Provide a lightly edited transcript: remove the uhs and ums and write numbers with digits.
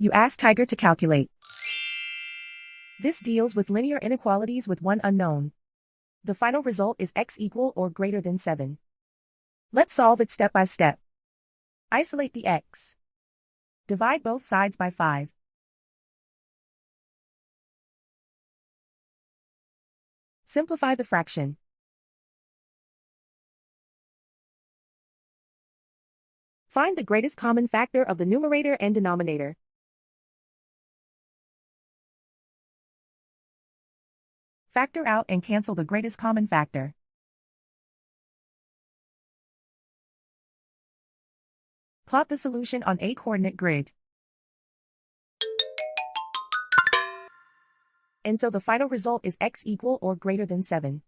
You ask Tiger to calculate. This deals with linear inequalities with one unknown. The final result is x equal or greater than 7. Let's solve it step by step. Isolate the x. Divide both sides by 5. Simplify the fraction. Find the greatest common factor of the numerator and denominator. Factor out and cancel the greatest common factor. Plot the solution on a coordinate grid. And so the final result is x equal or greater than 7.